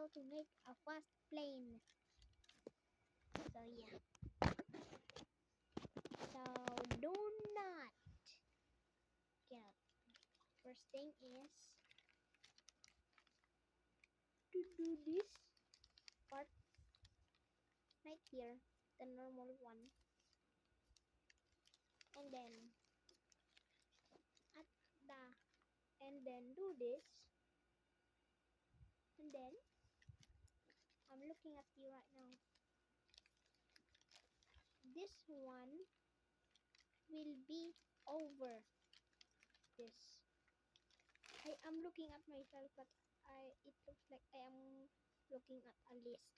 how to make a fast plane. So yeah. So do not get. First thing is to do this part right here, the normal one, and then at the and then do this, and then I'm looking at you right now. This one will be over this. I am looking at myself, but it looks like I am looking at a list,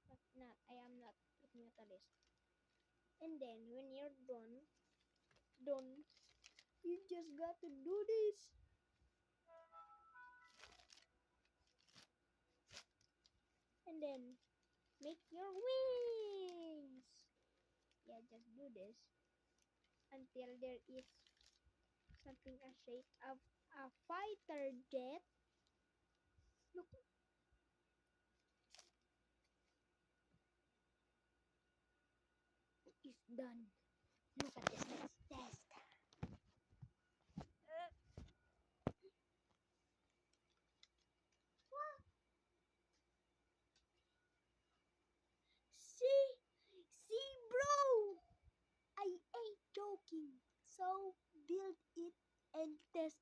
but not. I am not looking at a list. And then when you're done, you just got to do this. And then make your wings. Yeah, just do this until there is something a shape of a fighter jet. Look, it's done. Look at this. Let's test. What? See, bro. I ain't joking. So build it and test